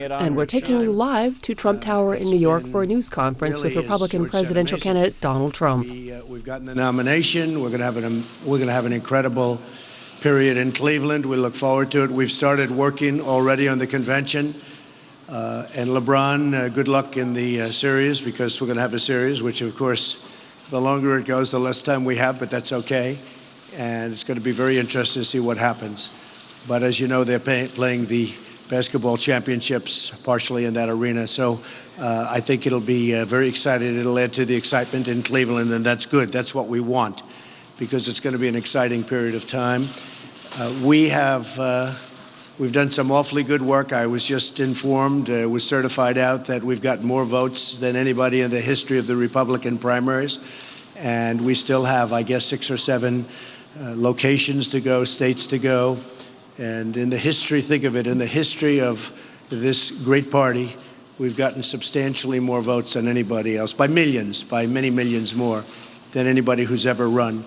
And we're taking you live to Trump Tower in New York for a news conference with Republican presidential candidate Donald Trump. We've gotten the nomination. We're going to have an incredible period in Cleveland. We look forward to it. We've started working already on the convention. And LeBron, good luck in the series, because we're going to have a series, which, of course, the longer it goes, the less time we have, but that's okay. And it's going to be very interesting to see what happens. But as you know, they're playing the basketball championships partially in that arena. So I think it'll be very exciting. It'll add to the excitement in Cleveland, and that's good. That's what we want, because it's going to be an exciting period of time. We've done some awfully good work. I was just informed, was certified out that we've got more votes than anybody in the history of the Republican primaries. And we still have, I guess, 6 or 7 locations to go, states to go. And in the history, think of it, in the history of this great party, we've gotten substantially more votes than anybody else, by millions, by many millions more than anybody who's ever run.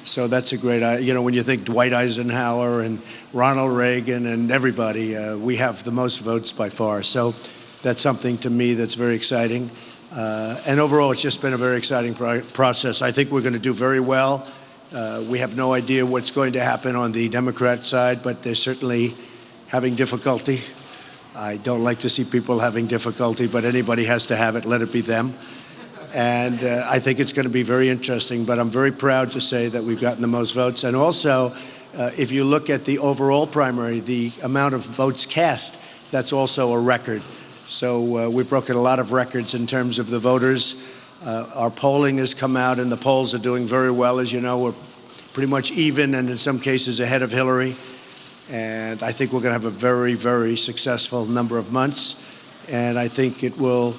So that's a great, when you think Dwight Eisenhower and Ronald Reagan and everybody, we have the most votes by far. So that's something to me that's very exciting. And overall, it's just been a very exciting process. I think we're going to do very well. We have no idea what's going to happen on the Democrat side, but they're certainly having difficulty. I don't like to see people having difficulty, but anybody has to have it. Let it be them. And I think it's going to be very interesting, but I'm very proud to say that we've gotten the most votes. And also, if you look at the overall primary, the amount of votes cast, that's also a record. So we've broken a lot of records in terms of the voters. Our polling has come out, and the polls are doing very well. As you know, we're pretty much even, and in some cases ahead of Hillary. And I think we're going to have a very, very successful number of months. And I think it will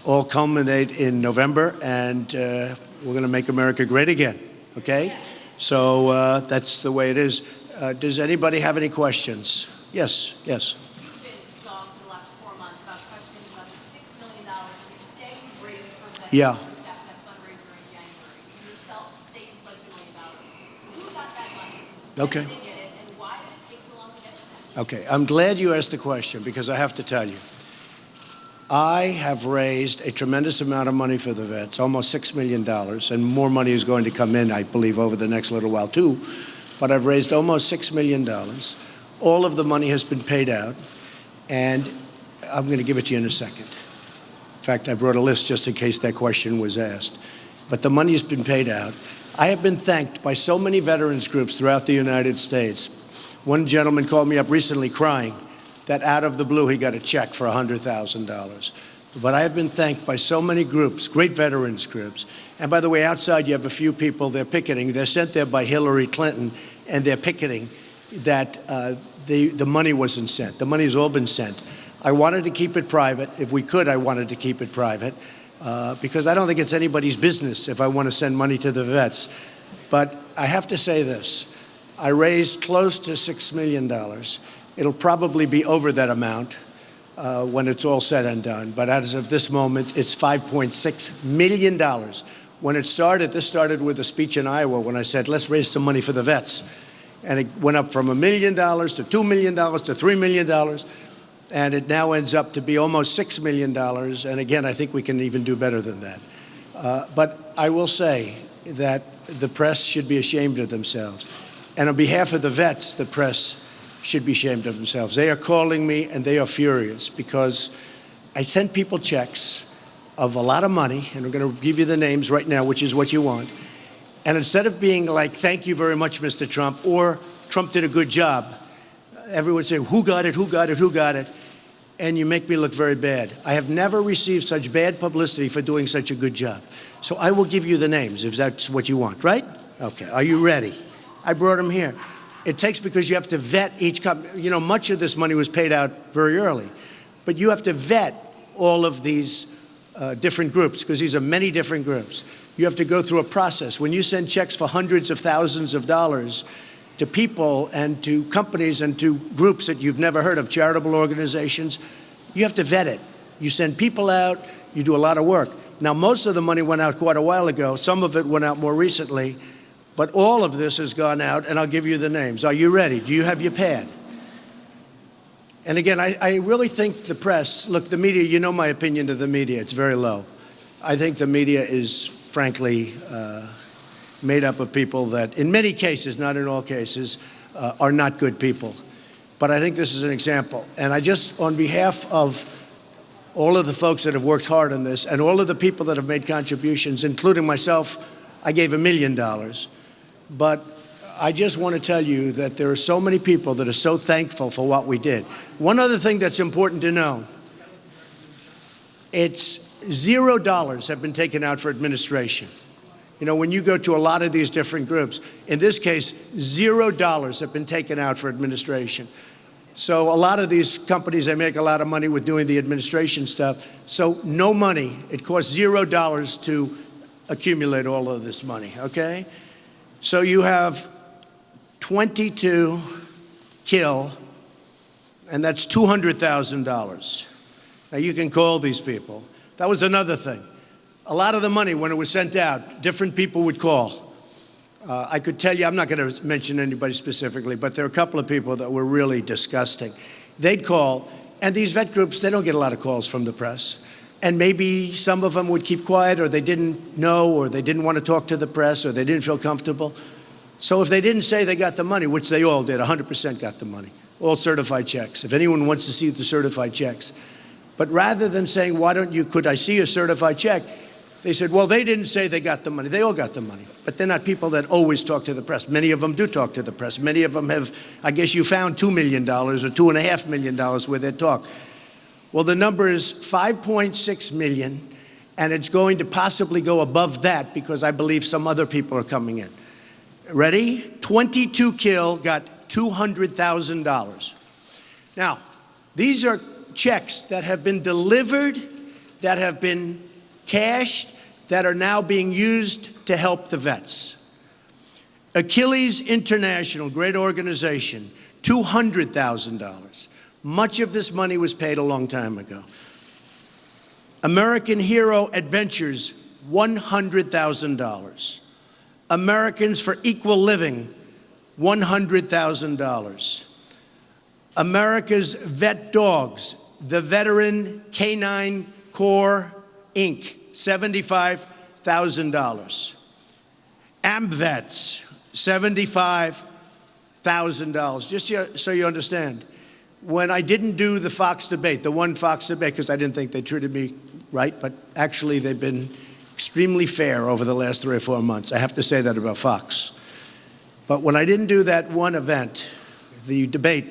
all culminate in November, and we're going to make America great again, okay? So that's the way it is. Does anybody have any questions? Yes, yes. You've been talking for the last 4 months about questions about the $6 million you say you raised for that, Yeah. that fundraiser in January. You yourself say you pledged $1 million. Who got that money? Okay. When did they get it, and why did it take so long to get to that? Okay, I'm glad you asked the question, because I have to tell you, I have raised a tremendous amount of money for the vets, almost $6 million, and more money is going to come in, I believe, over the next little while, too. But I've raised almost $6 million. All of the money has been paid out, and I'm going to give it to you in a second. In fact, I brought a list just in case that question was asked. But the money has been paid out. I have been thanked by so many veterans groups throughout the United States. One gentleman called me up recently crying that out of the blue he got a check for $100,000. But I have been thanked by so many groups, great veterans groups. And by the way, outside you have a few people, they're picketing. They're sent there by Hillary Clinton, and they're picketing that the money wasn't sent. The money has all been sent. I wanted to keep it private. If we could, I wanted to keep it private, because I don't think it's anybody's business if I want to send money to the vets. But I have to say this. I raised close to $6 million. It'll probably be over that amount when it's all said and done. But as of this moment, it's $5.6 million. When it started, this started with a speech in Iowa when I said, let's raise some money for the vets. And it went up from $1 million to $2 million to $3 million. And it now ends up to be almost $6 million. And again, I think we can even do better than that. But I will say that the press should be ashamed of themselves. And on behalf of the vets, the press should be ashamed of themselves. They are calling me, and they are furious, because I sent people checks of a lot of money, and I'm going to give you the names right now, which is what you want. And instead of being like, thank you very much, Mr. Trump, or Trump did a good job, everyone say, who got it, who got it, who got it? And you make me look very bad. I have never received such bad publicity for doing such a good job. So I will give you the names if that's what you want, right? Okay, are you ready? I brought them here. It takes, because you have to vet each company. You know, much of this money was paid out very early, but you have to vet all of these different groups, because these are many different groups. You have to go through a process. When you send checks for hundreds of thousands of dollars to people and to companies and to groups that you've never heard of, charitable organizations, you have to vet it. You send people out, you do a lot of work. Now, most of the money went out quite a while ago. Some of it went out more recently. But all of this has gone out, and I'll give you the names. Are you ready? Do you have your pad? And again, I really think the press, look, the media, you know my opinion of the media, it's very low. I think the media is, frankly, made up of people that, in many cases, not in all cases, are not good people. But I think this is an example. And I just, on behalf of all of the folks that have worked hard on this and all of the people that have made contributions, including myself, I gave $1 million. But I just want to tell you that there are so many people that are so thankful for what we did. One other thing that's important to know, it's $0 have been taken out for administration. You know, when you go to a lot of these different groups, in this case, $0 have been taken out for administration. So a lot of these companies, they make a lot of money with doing the administration stuff. So no money. It costs $0 to accumulate all of this money, okay? So you have 22 kill, and that's $200,000. Now you can call these people. That was another thing. A lot of the money, when it was sent out, different people would call. I could tell you, I'm not going to mention anybody specifically, but there are a couple of people that were really disgusting. They'd call, and these vet groups, they don't get a lot of calls from the press. And maybe some of them would keep quiet, or they didn't know, or they didn't want to talk to the press, or they didn't feel comfortable. So if they didn't say they got the money, which they all did, 100% got the money, all certified checks. If anyone wants to see the certified checks. But rather than saying, why don't you, could I see a certified check? They said, well, they didn't say they got the money. They all got the money. But they're not people that always talk to the press. Many of them do talk to the press. Many of them have, I guess you found $2 million or $2.5 million where they talk. Well, the number is 5.6 million, and it's going to possibly go above that because I believe some other people are coming in. Ready? 22 kill got $200,000. Now, these are checks that have been delivered, that have been cashed, that are now being used to help the vets. Achilles International, great organization, $200,000. Much of this money was paid a long time ago. American Hero Adventures, $100,000. Americans for Equal Living, $100,000. America's Vet Dogs, the Veteran Canine Corps, Inc., $75,000. AMVETS, $75,000. Just so you understand, when I didn't do the Fox debate, the one Fox debate, because I didn't think they treated me right, but actually they've been extremely fair over the last 3 or 4 months. I have to say that about Fox. But when I didn't do that one event, the debate,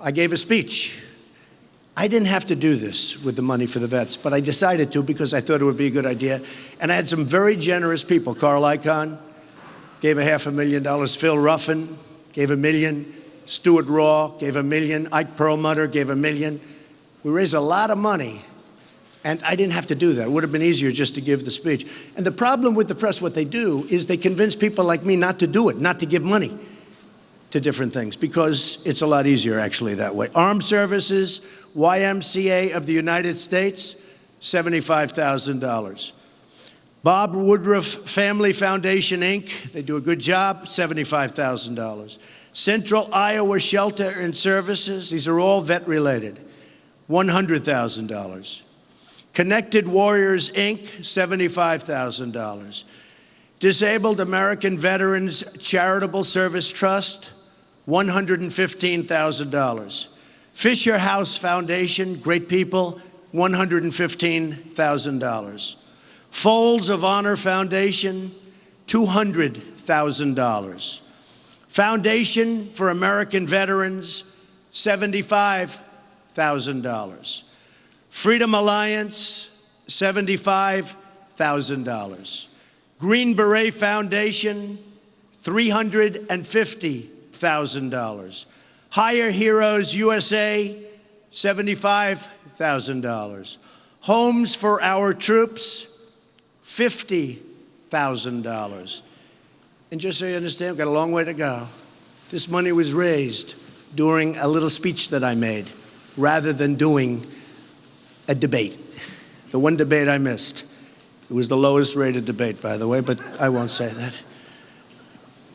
I gave a speech. I didn't have to do this with the money for the vets, but I decided to because I thought it would be a good idea. And I had some very generous people. Carl Icahn gave $500,000. Phil Ruffin gave $1 million. Stuart Raw gave $1 million. Ike Perlmutter gave $1 million. We raised a lot of money, and I didn't have to do that. It would have been easier just to give the speech. And the problem with the press, what they do is they convince people like me not to do it, not to give money to different things, because it's a lot easier actually that way. Armed Services, YMCA of the United States, $75,000. Bob Woodruff Family Foundation, Inc., they do a good job, $75,000. Central Iowa Shelter and Services, these are all vet-related, $100,000. Connected Warriors, Inc., $75,000. Disabled American Veterans Charitable Service Trust, $115,000. Fisher House Foundation, great people, $115,000. Folds of Honor Foundation, $200,000. Foundation for American Veterans, $75,000. Freedom Alliance, $75,000. Green Beret Foundation, $350,000. Higher Heroes USA, $75,000. Homes for Our Troops, $50,000. And just so you understand, we've got a long way to go. This money was raised during a little speech that I made, rather than doing a debate. The one debate I missed. It was the lowest rated debate, by the way, but I won't say that.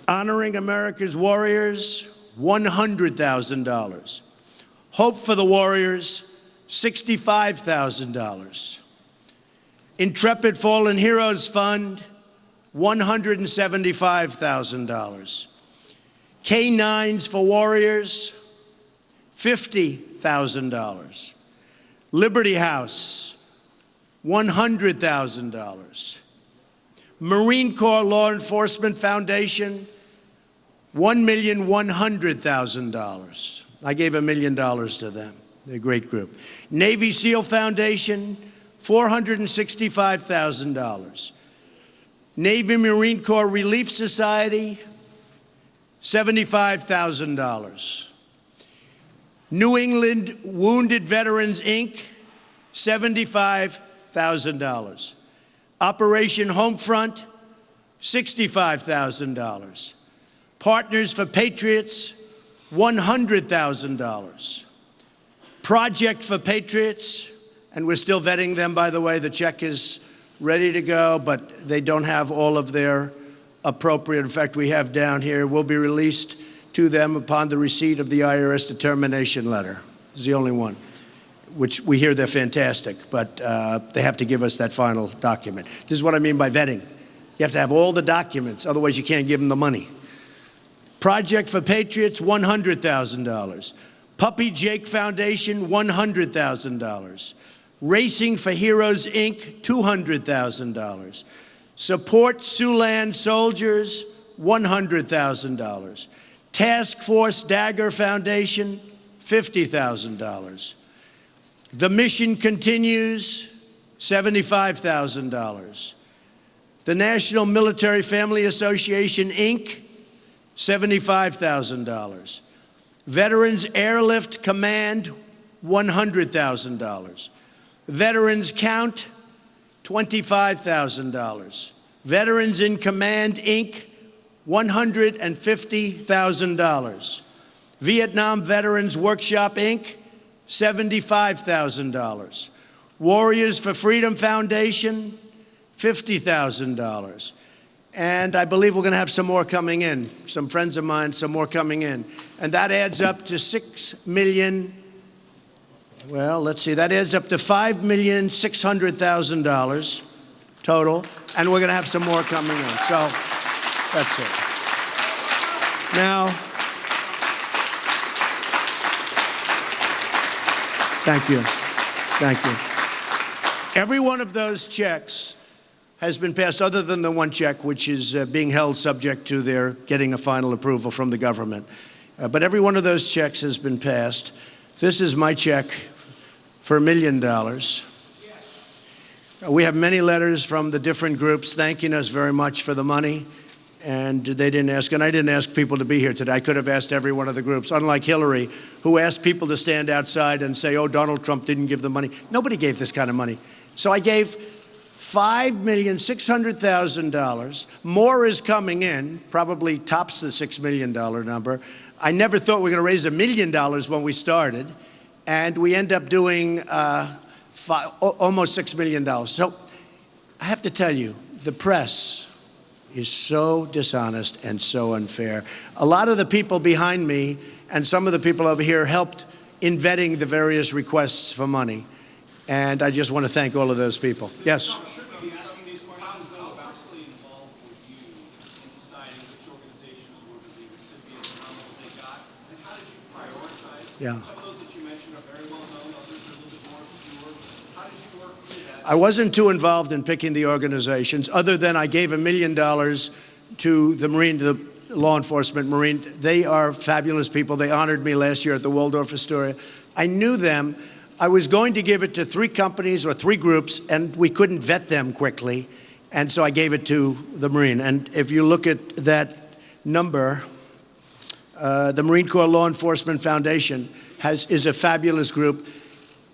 Honoring America's Warriors, $100,000. Hope for the Warriors, $65,000. Intrepid Fallen Heroes Fund, $175,000. K9s for Warriors, $50,000. Liberty House, $100,000. Marine Corps Law Enforcement Foundation, $1,100,000. I gave $1 million to them. They're a great group. Navy SEAL Foundation, $465,000. Navy Marine Corps Relief Society, $75,000. New England Wounded Veterans, Inc., $75,000. Operation Homefront, $65,000. Partners for Patriots, $100,000. Project for Patriots, and we're still vetting them, by the way. The check is ready to go, but they don't have all of their appropriate. In fact, we have down here, will be released to them upon the receipt of the IRS determination letter. It's the only one, which we hear they're fantastic, but they have to give us that final document. This is what I mean by vetting. You have to have all the documents, otherwise you can't give them the money. Project for Patriots, $100,000. Puppy Jake Foundation, $100,000. Racing for Heroes, Inc., $200,000. Support Siouxland Soldiers, $100,000. Task Force Dagger Foundation, $50,000. The Mission Continues, $75,000. The National Military Family Association, Inc., $75,000. Veterans Airlift Command, $100,000. Veterans Count, $25,000. Veterans in Command, Inc., $150,000. Vietnam Veterans Workshop, Inc., $75,000. Warriors for Freedom Foundation, $50,000. And I believe we're going to have some more coming in. Some friends of mine, some more coming in. And that adds up to $6 million. Well, let's see. That adds up to $5,600,000 total. And we're going to have some more coming in. So that's it. Now, thank you. Thank you. Every one of those checks has been passed, other than the one check, which is being held subject to their getting a final approval from the government. But every one of those checks has been passed. This is my check for $1 million. We have many letters from the different groups thanking us very much for the money. And they didn't ask, and I didn't ask people to be here today. I could have asked every one of the groups, unlike Hillary, who asked people to stand outside and say, oh, Donald Trump didn't give the money. Nobody gave this kind of money. So I gave $5,600,000. More is coming in, probably tops the $6 million number. I never thought we were going to raise $1 million when we started, and we end up doing almost $6 million. So I have to tell you, the press is so dishonest and so unfair. A lot of the people behind me and some of the people over here helped in vetting the various requests for money. And I just want to thank all of those people. Yes? Yeah. Some of those that you mentioned are very well known, others are a little bit more obscure. How did you work through that? I wasn't too involved in picking the organizations, other than I gave $1 million to the law enforcement Marine. They are fabulous people. They honored me last year at the Waldorf Astoria. I knew them. I was going to give it to 3 companies or 3 groups, and we couldn't vet them quickly. And so I gave it to the Marine. And if you look at that number, the Marine Corps Law Enforcement Foundation is a fabulous group,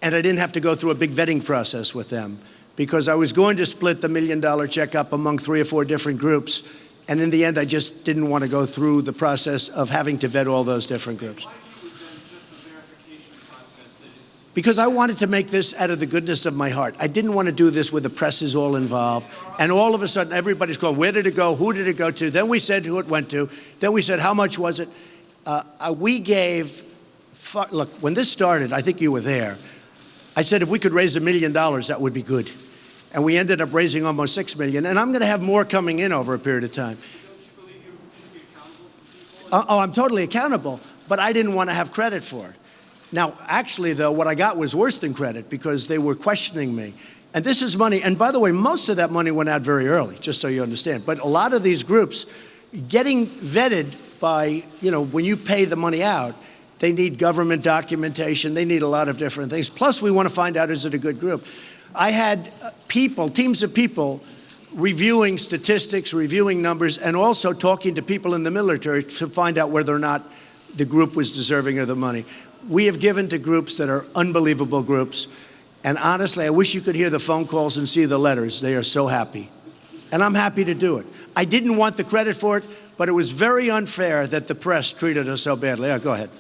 and I didn't have to go through a big vetting process with them because I was going to split the $1 million check up among 3 or 4 different groups, and in the end, I just didn't want to go through the process of having to vet all those different groups. Because I wanted to make this out of the goodness of my heart. I didn't want to do this where the press is all involved. And all of a sudden, everybody's going, where did it go? Who did it go to? Then we said who it went to. Then we said, how much was it? We gave look, when this started, I think you were there, I said if we could raise $1 million, that would be good. And we ended up raising almost $6 million. And I'm going to have more coming in over a period of time. Don't you believe you should be accountable to people? Oh, I'm totally accountable, but I didn't want to have credit for it. Now, actually, though, what I got was worse than credit because they were questioning me. And this is money, and by the way, most of that money went out very early, just so you understand. But a lot of these groups, getting vetted by, when you pay the money out, they need government documentation, they need a lot of different things. Plus, we want to find out, is it a good group? I had teams of people reviewing statistics, reviewing numbers, and also talking to people in the military to find out whether or not the group was deserving of the money. We have given to groups that are unbelievable groups. And honestly, I wish you could hear the phone calls and see the letters. They are so happy. And I'm happy to do it. I didn't want the credit for it, but it was very unfair that the press treated us so badly. Yeah, go ahead.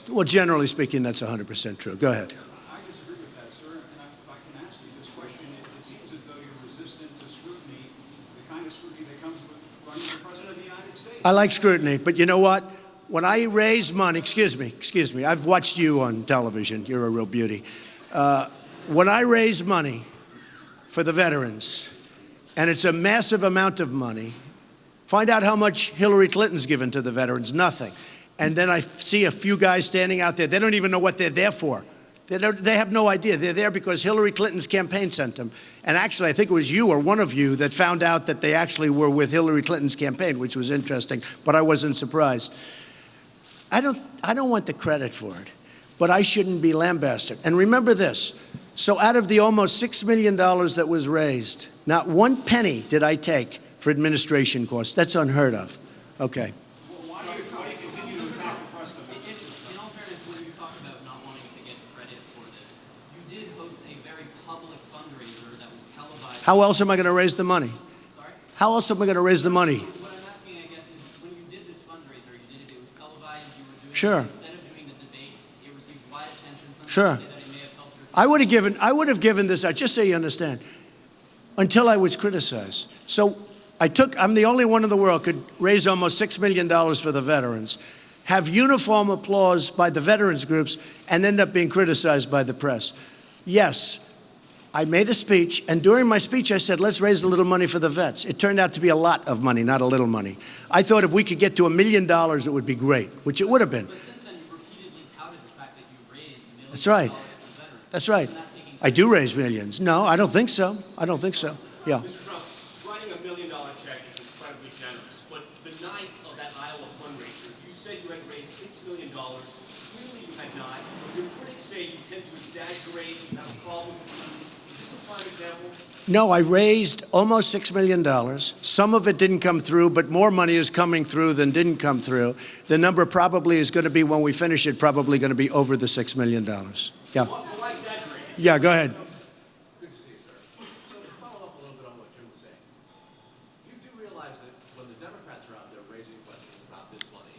Well, generally speaking, that's 100% true. Go ahead. I disagree with that, sir. And if I can ask you this question, it seems as though you're resistant to scrutiny, the kind of scrutiny that comes with running for president of the United States. I like scrutiny, but you know what? When I raise money, excuse me, I've watched you on television. You're a real beauty. When I raise money for the veterans, and it's a massive amount of money, find out how much Hillary Clinton's given to the veterans, nothing. And then I see a few guys standing out there. They don't even know what they're there for. They have no idea. They're there because Hillary Clinton's campaign sent them. And actually, I think it was you or one of you that found out that they actually were with Hillary Clinton's campaign, which was interesting, but I wasn't surprised. I don't want the credit for it, but I shouldn't be lambasted. And remember this. So out of the almost $6 million that was raised, not one penny did I take for administration costs. That's unheard of. Okay. Why do you continue to attack the press? In all fairness, when you talk about not wanting to get credit for this, you did host a very public fundraiser that was televised. How else am I going to raise the money? Sorry? How else am I going to raise the money? What I'm asking, I guess, is when you did this fundraiser, it was televised, you were doing Sure. it, instead of doing the debate, it received wide attention. Some Sure. say that it may have helped your I would have given this out, just so you understand, until I was criticized. So I'm the only one in the world could raise almost $6 million for the veterans, have uniform applause by the veterans groups, and end up being criticized by the press. Yes, I made a speech, and during my speech I said, let's raise a little money for the vets. It turned out to be a lot of money, not a little money. I thought if we could get to $1 million, it would be great, which it would have been. But since then, you've repeatedly touted the fact that you raised millions That's right. of dollars for veterans. That's right. Isn't that taking I do raise millions. No, I don't think so. I don't think so. Yeah. Mr. Trump, writing $1 million check is incredibly generous, but the night of that Iowa fundraiser, you said you had raised $6 million. Clearly you had not. Your critics say you tend to exaggerate, you have a problem with the truth. Is this a prime example? No, I raised almost $6 million. Some of it didn't come through, but more money is coming through than didn't come through. The number probably is going to be, when we finish it, probably going to be over the $6 million. Yeah. Why exaggerate? Yeah, go ahead. Good to see you, sir. So to follow up a little bit on what Jim was saying, you do realize that when the Democrats are out there raising questions about this money,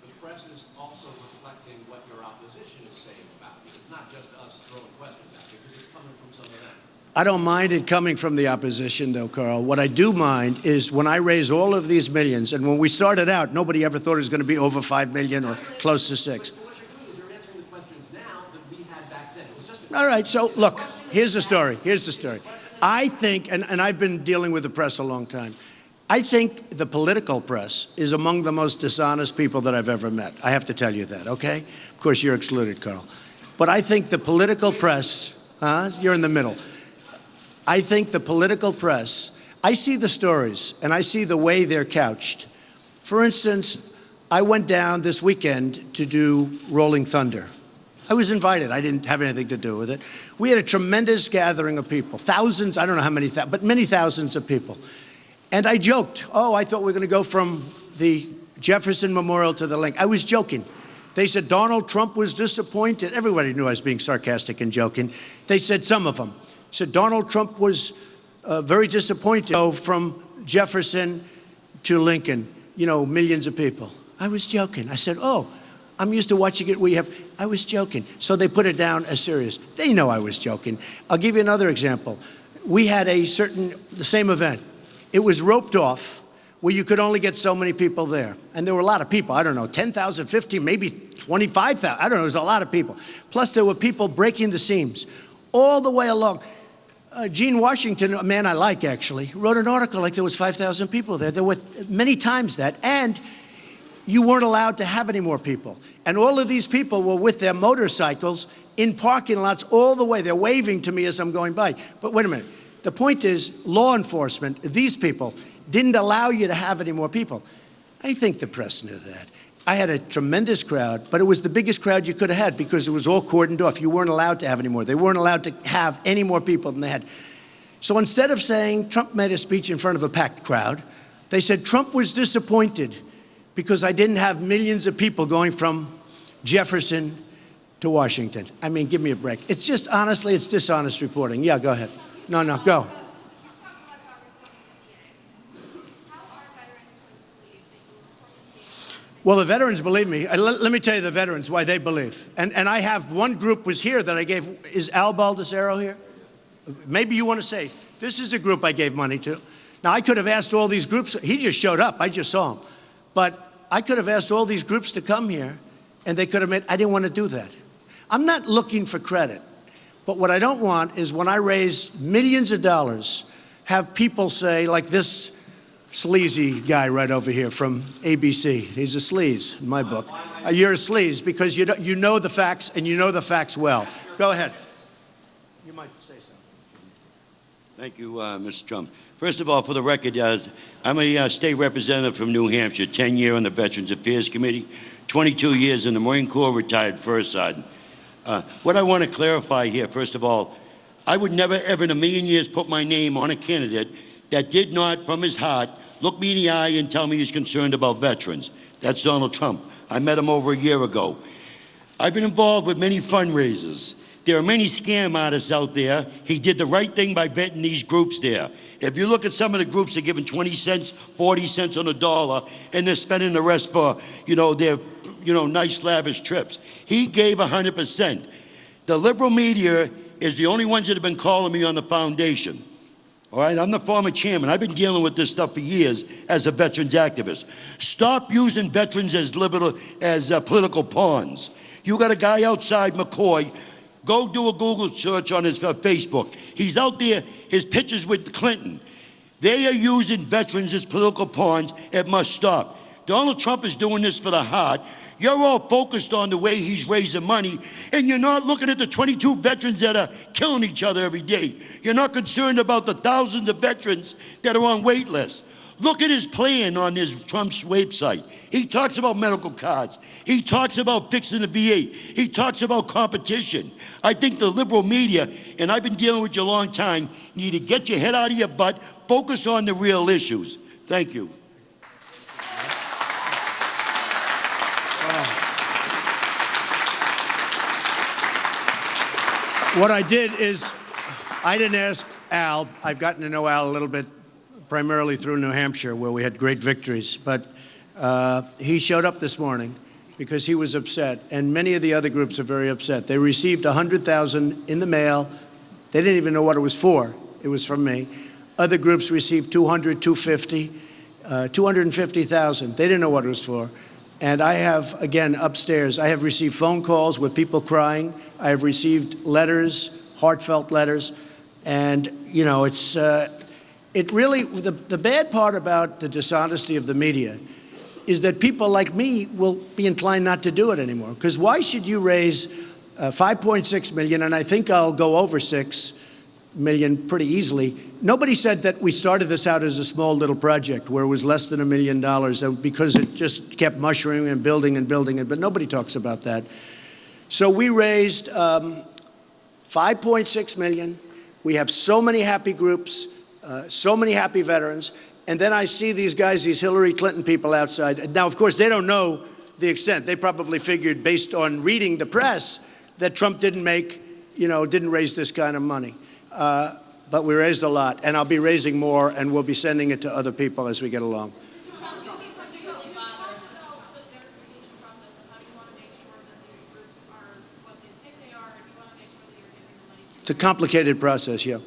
the press is also reflecting what your opposition is saying about it. It's not just us throwing questions at you, because it's coming from some of them. I don't mind it coming from the opposition, though, Carl. What I do mind is when I raise all of these millions, and when we started out, nobody ever thought it was going to be over 5 million or close to 6. But what you're doing is you're answering the questions now that we had back then. It was just All right, so look, here's the story. Here's the story. I think, and I've been dealing with the press a long time, I think the political press is among the most dishonest people that I've ever met. I have to tell you that, okay? Of course, you're excluded, Carl. But I think the political press, you're in the middle. I think the political press, I see the stories and I see the way they're couched. For instance, I went down this weekend to do Rolling Thunder. I was invited. I didn't have anything to do with it. We had a tremendous gathering of people, thousands, I don't know how many, but many thousands of people. And I joked, I thought we were going to go from the Jefferson Memorial to the Lincoln. I was joking. They said Donald Trump was disappointed. Everybody knew I was being sarcastic and joking. They said, some of them said Donald Trump was very disappointed from Jefferson to Lincoln, millions of people. I was joking. I said, I'm used to watching it. I was joking. So they put it down as serious. They know I was joking. I'll give you another example. We had the same event. It was roped off. where you could only get so many people there. And there were a lot of people. I don't know, 10,000, 15, maybe 25,000. I don't know. There was a lot of people. Plus, there were people breaking the seams all the way along. Gene Washington, a man I like actually, wrote an article like there was 5,000 people there. There were many times that. And you weren't allowed to have any more people. And all of these people were with their motorcycles in parking lots all the way. They're waving to me as I'm going by. But wait a minute. The point is, law enforcement, these people, didn't allow you to have any more people. I think the press knew that. I had a tremendous crowd, but it was the biggest crowd you could have had because it was all cordoned off. You weren't allowed to have any more. They weren't allowed to have any more people than they had. So instead of saying Trump made a speech in front of a packed crowd, they said Trump was disappointed because I didn't have millions of people going from Jefferson to Washington. I mean, give me a break. It's just, honestly, it's dishonest reporting. Yeah, go ahead. No, go. Well, the veterans believe me. Let me tell you the veterans why they believe. And I have one group was here that I gave. Is Al Baldessero here? Maybe you want to say, this is a group I gave money to. Now, I could have asked all these groups. He just showed up. I just saw him. But I could have asked all these groups to come here, and they could have made, I didn't want to do that. I'm not looking for credit. But what I don't want is when I raise millions of dollars, have people say, like this sleazy guy right over here from ABC. He's a sleaze in my book. You're a sleaze because you know the facts and you know the facts well. Go ahead. You might say something. Thank you, Mr. Trump. First of all, for the record, I'm a state representative from New Hampshire, 10 years on the Veterans Affairs Committee, 22 years in the Marine Corps, retired First Sergeant. What I want to clarify here, first of all, I would never, ever in a million years put my name on a candidate that did not, from his heart, look me in the eye and tell me he's concerned about veterans. That's Donald Trump. I met him over a year ago. I've been involved with many fundraisers. There are many scam artists out there. He did the right thing by vetting these groups there. If you look at some of the groups, they're giving 20 cents, 40 cents on the dollar, and they're spending the rest for, their, nice lavish trips. He gave 100%. The liberal media is the only ones that have been calling me on the foundation. All right, I'm the former chairman. I've been dealing with this stuff for years as a veterans activist. Stop using veterans as political pawns. You got a guy outside McCoy. Go do a Google search on his Facebook. He's out there, his pictures with Clinton. They are using veterans as political pawns. It must stop. Donald Trump is doing this for the heart. You're all focused on the way he's raising money, and you're not looking at the 22 veterans that are killing each other every day. You're not concerned about the thousands of veterans that are on wait lists. Look at his plan on his Trump's website. He talks about medical cards. He talks about fixing the VA. He talks about competition. I think the liberal media, and I've been dealing with you a long time, you need to get your head out of your butt, focus on the real issues. Thank you. What I did is, I didn't ask Al. I've gotten to know Al a little bit, primarily through New Hampshire, where we had great victories. But he showed up this morning because he was upset, and many of the other groups are very upset. They received $100,000 in the mail. They didn't even know what it was for. It was from me. Other groups received $200,000, $250,000, $250,000. They didn't know what it was for. And I have, again, upstairs, I have received phone calls with people crying. I have received letters, heartfelt letters. And, it's, it really, the bad part about the dishonesty of the media is that people like me will be inclined not to do it anymore. Because why should you raise $5.6 million, and I think I'll go over $6 million pretty easily. Nobody said that we started this out as a small little project where it was less than $1 million because it just kept mushrooming and building and building, but nobody talks about that. So we raised $5.6 million. We have so many happy groups, so many happy veterans. And then I see these guys, these Hillary Clinton people outside. Now, of course, they don't know the extent. They probably figured, based on reading the press, that Trump didn't raise this kind of money. But we raised a lot, and I'll be raising more, and we'll be sending it to other people as we get along. It's a complicated process, yeah.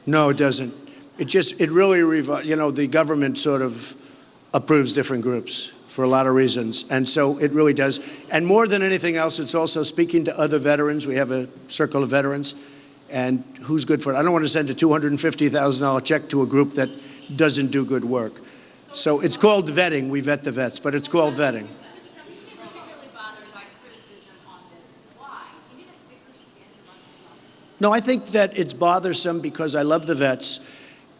No, it doesn't. It really, the government sort of approves different groups for a lot of reasons. And so it really does. And more than anything else, it's also speaking to other veterans. We have a circle of veterans. And who's good for it? I don't want to send a $250,000 check to a group that doesn't do good work. So it's called vetting. We vet the vets, but it's called vetting. Mr. Trump, you seem particularly bothered by criticism on this. Why? Do you need a thicker skin to run this office? No, I think that it's bothersome because I love the vets,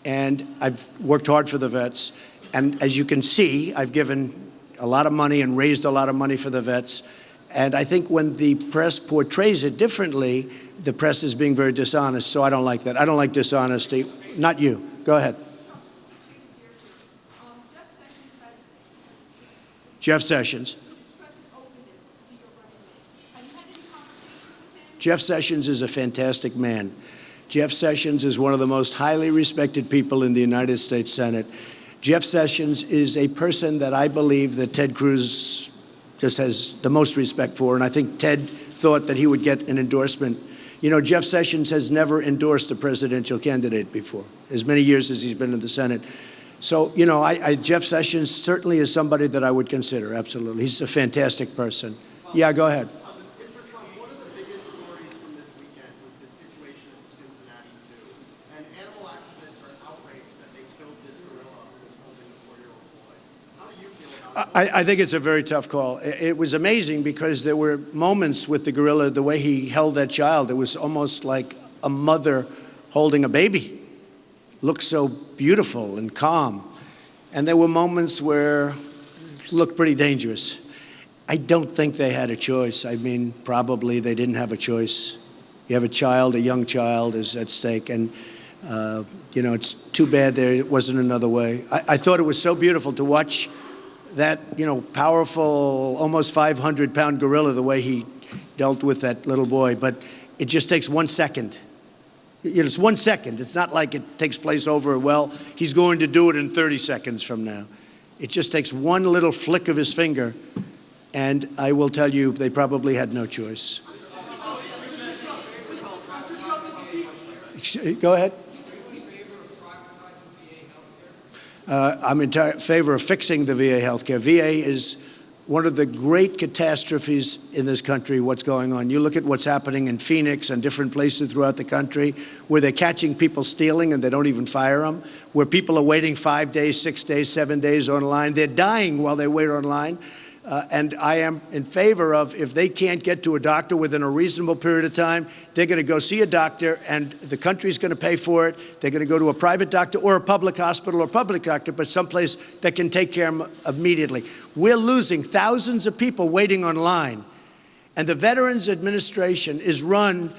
and I've worked hard for the vets. And as you can see, I've given a lot of money and raised a lot of money for the vets. And I think when the press portrays it differently, the press is being very dishonest. So I don't like that. I don't like dishonesty. Not you. Go ahead. Jeff Sessions. Jeff Sessions is a fantastic man. Jeff Sessions is one of the most highly respected people in the United States Senate. Jeff Sessions is a person that I believe that Ted Cruz just has the most respect for, and I think Ted thought that he would get an endorsement. You know, Jeff Sessions has never endorsed a presidential candidate before, as many years as he's been in the Senate. So, you know, Jeff Sessions certainly is somebody that I would consider, absolutely. He's a fantastic person. Yeah, go ahead. Mr. Trump, one of the biggest stories from this weekend was the situation at the Cincinnati Zoo. And animal activists are outraged that they killed this gorilla who was holding a 4-year-old boy. How do you feel about it? I think it's a very tough call. It was amazing because there were moments with the gorilla, the way he held that child. It was almost like a mother holding a baby. Looked so beautiful and calm. And there were moments where it looked pretty dangerous. I don't think they had a choice. I mean, probably they didn't have a choice. You have a child, a young child is at stake, and you know, it's too bad there wasn't another way. I thought it was so beautiful to watch that, you know, powerful, almost 500-pound gorilla, the way he dealt with that little boy. But it just takes 1 second. You know, it's 1 second. It's not like it takes place over, well, he's going to do it in 30 seconds from now. It just takes one little flick of his finger, and I will tell you, they probably had no choice. Go ahead. I'm in favor of fixing the VA healthcare. VA is one of the great catastrophes in this country, what's going on. You look at what's happening in Phoenix and different places throughout the country where they're catching people stealing and they don't even fire them, where people are waiting 5 days, 6 days, 7 days online. They're dying while they wait online. And I am in favor of, if they can't get to a doctor within a reasonable period of time, they're going to go see a doctor and the country's going to pay for it. They're going to go to a private doctor or a public hospital or public doctor, but someplace that can take care of them immediately. We're losing thousands of people waiting online. And the Veterans Administration is run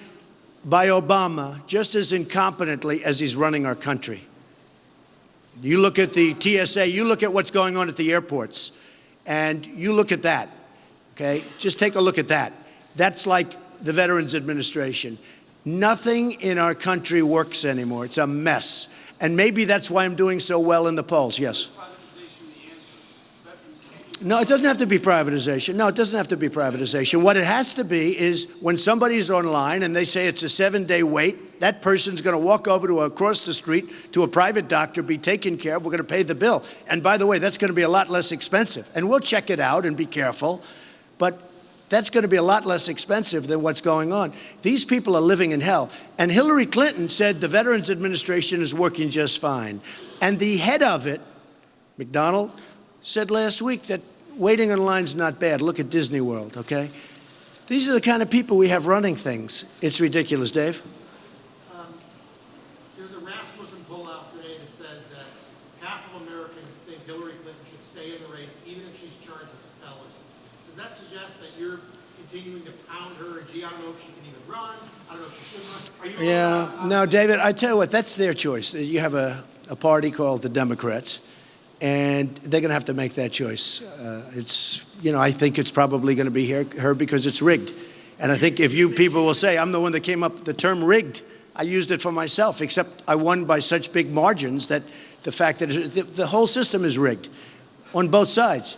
by Obama just as incompetently as he's running our country. You look at the TSA, you look at what's going on at the airports. And you look at that, okay? Just take a look at that. That's like the Veterans Administration. Nothing in our country works anymore. It's a mess. And maybe that's why I'm doing so well in the polls. Yes? No, it doesn't have to be privatization. No, it doesn't have to be privatization. What it has to be is when somebody's online and they say it's a 7-day wait, that person's going to walk over to across the street to a private doctor, be taken care of. We're going to pay the bill. And by the way, that's going to be a lot less expensive. And we'll check it out and be careful. But that's going to be a lot less expensive than what's going on. These people are living in hell. And Hillary Clinton said the Veterans Administration is working just fine. And the head of it, McDonald, said last week that waiting in line's not bad. Look at Disney World, okay? These are the kind of people we have running things. It's ridiculous, Dave. There's a Rasmussen poll out today that says that half of Americans think Hillary Clinton should stay in the race even if she's charged with a felony. Does that suggest that you're continuing to pound her, and gee, I don't know if she can even run, I don't know if she should run? Yeah, no, David, I tell you what, that's their choice. You have a party called the Democrats, and they're going to have to make that choice. It's, you know, I think it's probably going to be her because it's rigged. And I think if you people will say, I'm the one that came up with the term rigged, I used it for myself, except I won by such big margins that the fact that the whole system is rigged on both sides.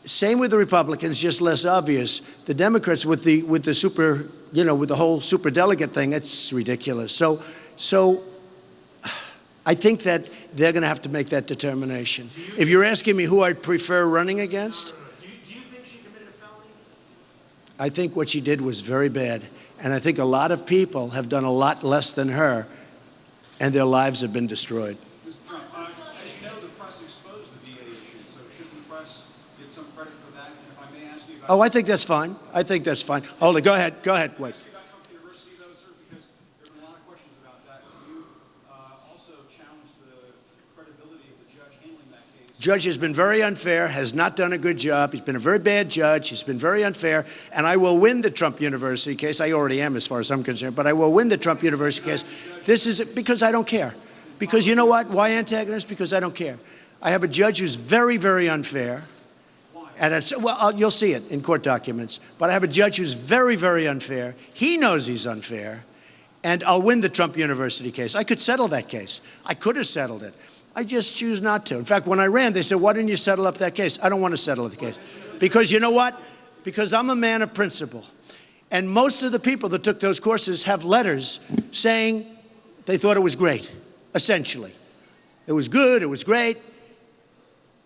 Same with the Republicans, just less obvious. The Democrats with the super, you know, with the whole super delegate thing, it's ridiculous. So I think that they're going to have to make that determination. If you're asking me who I'd prefer running against, Do you think she committed a felony? I think what she did was very bad. And I think a lot of people have done a lot less than her, and their lives have been destroyed. Mr. Trump, as you know, the press exposed the VA issue, so shouldn't the press get some credit for that? And if I may ask you about... Oh, I think that's fine. I think that's fine. Hold it. Go ahead. Go ahead. Wait. Ask you about Trump University, though, sir, because there have been a lot of questions about that. You also challenged the credibility of the judge handling that case. Judge has been very unfair, has not done a good job. He's been a very bad judge. He's been very unfair. And I will win the Trump University case. I already am as far as I'm concerned, but I will win the Trump University case. This is because I don't care. Because you know what? Why antagonist? Because I don't care. I have a judge who's very, very unfair. And it's, well, you'll see it in court documents. But I have a judge who's very, very unfair. He knows he's unfair. And I'll win the Trump University case. I could settle that case. I could have settled it. I just choose not to. In fact, when I ran, they said, why didn't you settle up that case? I don't want to settle the case. Because you know what? Because I'm a man of principle. And most of the people that took those courses have letters saying they thought it was great, essentially. It was good, it was great.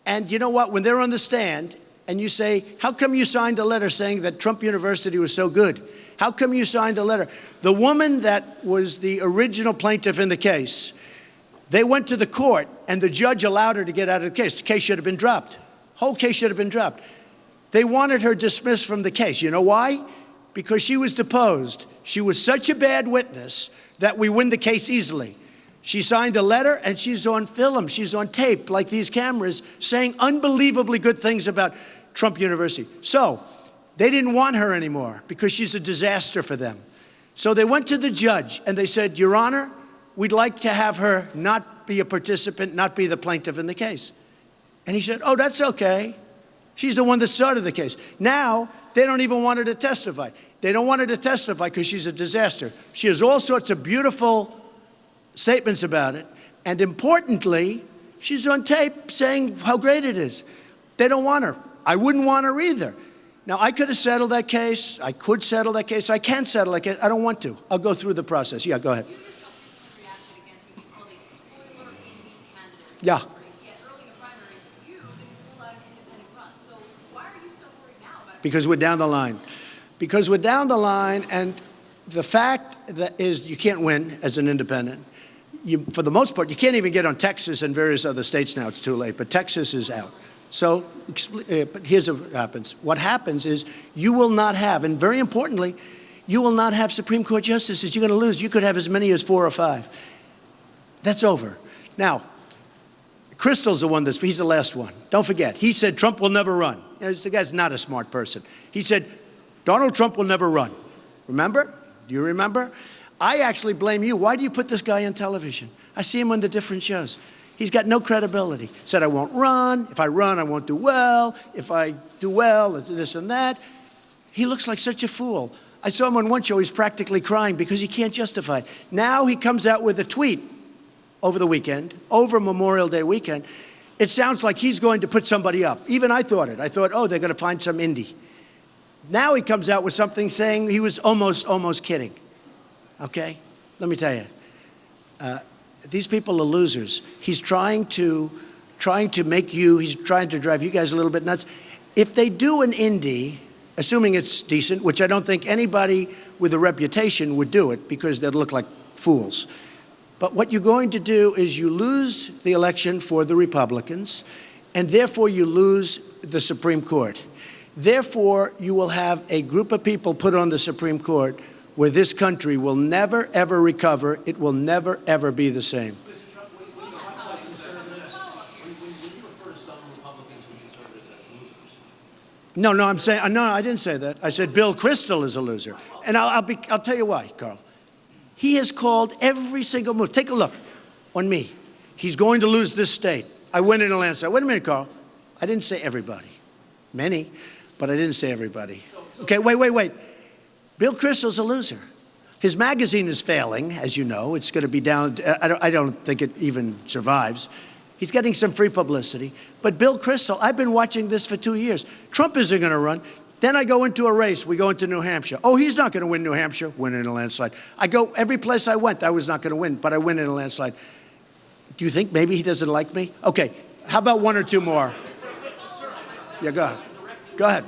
And you know what? When they're on the stand and you say, how come you signed a letter saying that Trump University was so good? How come you signed a letter? The woman that was the original plaintiff in the case, they went to the court and the judge allowed her to get out of the case. The case should have been dropped. Whole case should have been dropped. They wanted her dismissed from the case. You know why? Because she was deposed. She was such a bad witness that we win the case easily. She signed a letter and she's on film, she's on tape, like these cameras, saying unbelievably good things about Trump University. So they didn't want her anymore because she's a disaster for them. So they went to the judge and they said, Your Honor, we'd like to have her not be a participant, not be the plaintiff in the case. And he said, oh, that's okay. She's the one that started the case. Now, they don't even want her to testify. They don't want her to testify because she's a disaster. She has all sorts of beautiful statements about it. And importantly, she's on tape saying how great it is. They don't want her. I wouldn't want her either. Now, I could have settled that case. I could settle that case. I can settle that case. I don't want to. I'll go through the process. Yeah, go ahead. You yourself reacted against what you called a spoiler indie candidate. Yeah. Yet early in the primaries, you didn't rule out an independent run. So why are you so worried now about Because we're down the line. Because we're down the line, and the fact that is you can't win as an independent. For the most part, you can't even get on Texas and various other states now. It's too late, but Texas is out. So, but here's what happens. What happens is you will not have, and very importantly, you will not have Supreme Court justices. You're going to lose. You could have as many as 4 or 5. That's over. Now, Kristol's the one he's the last one. Don't forget. He said Trump will never run. You know, the guy's not a smart person. He said Donald Trump will never run. Remember? Do you remember? I actually blame you. Why do you put this guy on television? I see him on the different shows. He's got no credibility. Said I won't run. If I run, I won't do well. If I do well, it's this and that. He looks like such a fool. I saw him on one show. He's practically crying because he can't justify it. Now he comes out with a tweet over the weekend, over Memorial Day weekend. It sounds like he's going to put somebody up. Even I thought it. I thought, oh, they're going to find some indie. Now he comes out with something saying he was almost kidding. Okay? Let me tell you. These people are losers. He's trying to make you, he's trying to drive you guys a little bit nuts. If they do an indie, assuming it's decent, which I don't think anybody with a reputation would do it because they'd look like fools. But what you're going to do is you lose the election for the Republicans, and therefore you lose the Supreme Court. Therefore, you will have a group of people put on the Supreme Court where this country will never, ever recover. It will never, ever be the same. Mr. Trump, when you talk about conservatives, when you refer to some Republicans and conservatives as losers. No, I'm saying, no, I didn't say that. I said Bill Kristol is a loser. And I'll tell you why, Carl. He has called every single move. Take a look on me. He's going to lose this state. I went in a landslide. Wait a minute, Carl. I didn't say everybody. Many, but I didn't say everybody. Okay, wait. Bill Kristol's a loser. His magazine is failing, as you know. It's going to be down. I don't think it even survives. He's getting some free publicity. But Bill Kristol, I've been watching this for 2 years. Trump isn't going to run. Then I go into a race. We go into New Hampshire. Oh, he's not going to win New Hampshire. Win in a landslide. I go every place I went. I was not going to win, but I win in a landslide. Do you think maybe he doesn't like me? Okay, how about one or two more? Yeah, go ahead. Go ahead.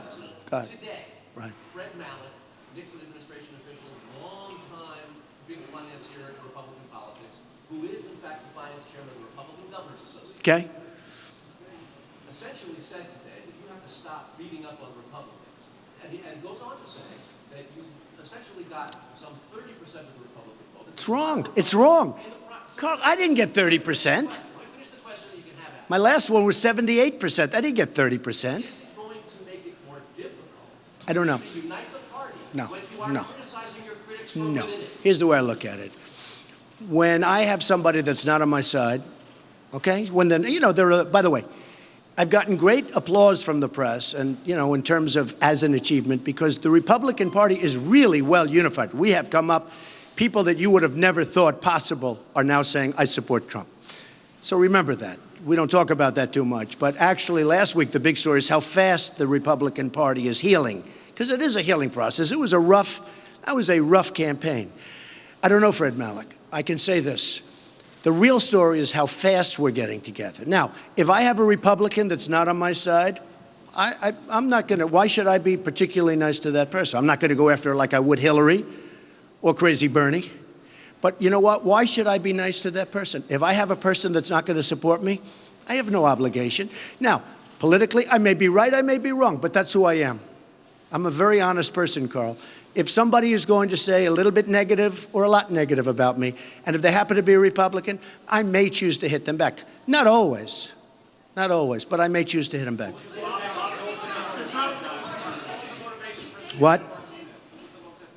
Go ahead. Today, Right. Fred Mallet, Nixon administration official, long-time big financier in Republican politics, who is in fact the finance chairman of the Republican Governors Association, Okay. essentially said today that you have to stop beating up on Republicans. And he goes on to say that you essentially got some 30% of the Republican vote. It's wrong. It's wrong. Carl, I didn't get 30%. Finish the question that you can have after. My last one was 78%. I didn't get 30%. Is it going to make it more difficult I don't know. to unite the party No, when you are no. criticizing your critics from No. within it? Here's the way I look at it. When I have somebody that's not on my side, okay, when then, you know, by the way, I've gotten great applause from the press and, you know, in terms of as an achievement, because the Republican Party is really well unified. We have come up, people that you would have never thought possible are now saying, I support Trump. So remember that. We don't talk about that too much. But actually, last week, the big story is how fast the Republican Party is healing, because it is a healing process. That was a rough campaign. I don't know, Fred Malek. I can say this. The real story is how fast we're getting together. Now, if I have a Republican that's not on my side, I'm not going to, why should I be particularly nice to that person? I'm not going to go after her like I would Hillary or Crazy Bernie. But you know what? Why should I be nice to that person? If I have a person that's not going to support me, I have no obligation. Now, politically, I may be right, I may be wrong, but that's who I am. I'm a very honest person, Carl. If somebody is going to say a little bit negative or a lot negative about me, and if they happen to be a Republican, I may choose to hit them back. Not always, but I may choose to hit them back. What?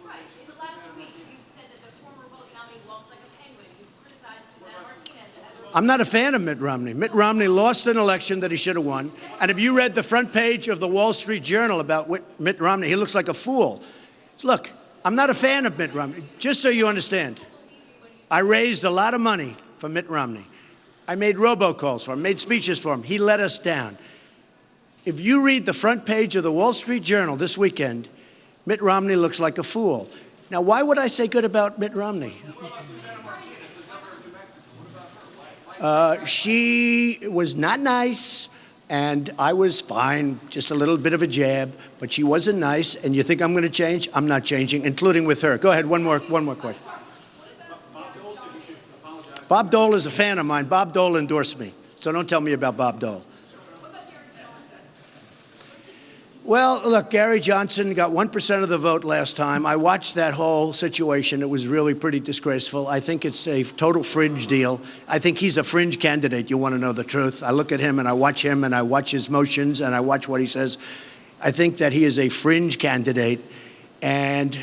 Right. In the last week, you said that the former Republican nominee walks like a penguin. You criticized Susanna Martinez. I'm not a fan of Mitt Romney. Mitt Romney lost an election that he should have won. And if you read the front page of the Wall Street Journal about Mitt Romney, he looks like a fool. Look, I'm not a fan of Mitt Romney. Just so you understand, I raised a lot of money for Mitt Romney. I made robocalls for him, made speeches for him. He let us down. If you read the front page of the Wall Street Journal this weekend, Mitt Romney looks like a fool. Now, why would I say good about Mitt Romney? She was not nice, and I was fine, just a little bit of a jab, but she wasn't nice, and you think I'm going to change? I'm not changing, including with her. Go ahead, one more question. Bob Dole is a fan of mine. Bob Dole endorsed me, so don't tell me about Bob Dole. Well, look, Gary Johnson got 1% of the vote last time. I watched that whole situation. It was really pretty disgraceful. I think it's a total fringe deal. I think he's a fringe candidate, you want to know the truth. I look at him and I watch his motions and I watch what he says. I think that he is a fringe candidate. And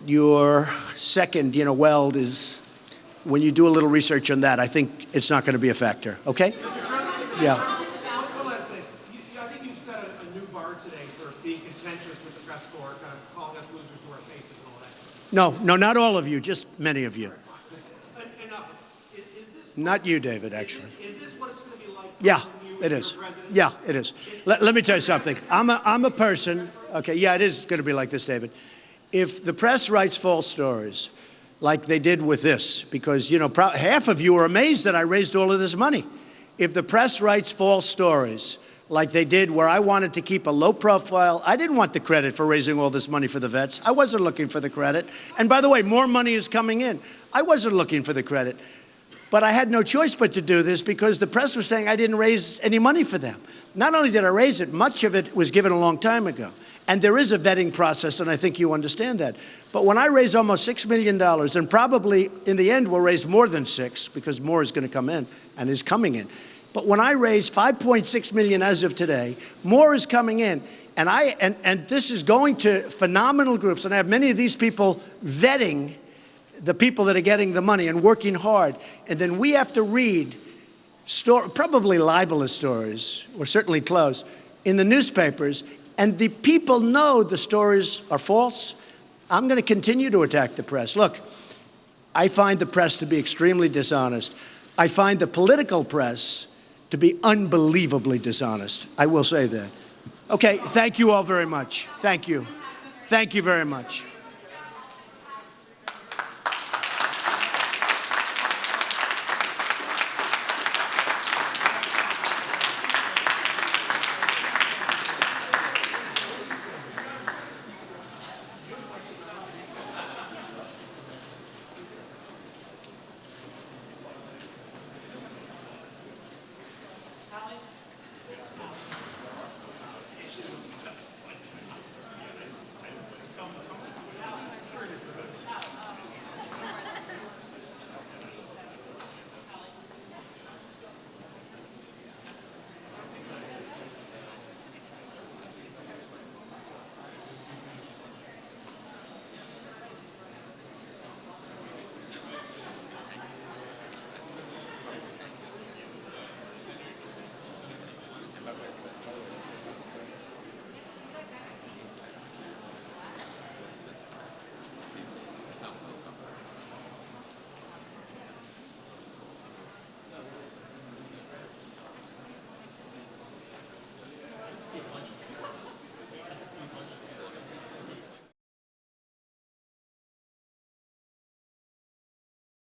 your second, Weld is, when you do a little research on that, I think it's not going to be a factor. Okay? Yeah. I think you've set a new bar today for being contentious with the press corps, kind of calling us losers who are faces and all that. No, not all of you, just many of you. Enough. Is this Not you, David, actually. Is this what it's going to be like? Yeah, for you it and is. your president? Yeah, it is. Let me tell you something. I'm a person. Okay, yeah, it is going to be like this, David. If the press writes false stories, like they did with this, because, half of you are amazed that I raised all of this money. If the press writes false stories, like they did where I wanted to keep a low profile, I didn't want the credit for raising all this money for the vets. I wasn't looking for the credit. And by the way, more money is coming in. I wasn't looking for the credit. But I had no choice but to do this because the press was saying I didn't raise any money for them. Not only did I raise it, much of it was given a long time ago. And there is a vetting process, and I think you understand that. But when I raise almost $6 million, and probably in the end we'll raise more than 6 because more is going to come in and is coming in. But when I raise $5.6 million as of today, more is coming in. And this is going to phenomenal groups. And I have many of these people vetting the people that are getting the money and working hard. And then we have to read probably libelous stories, or certainly close, in the newspapers. And the people know the stories are false. I'm going to continue to attack the press. Look, I find the press to be extremely dishonest. I find the political press to be unbelievably dishonest. I will say that. Okay, thank you all very much. Thank you. Thank you very much.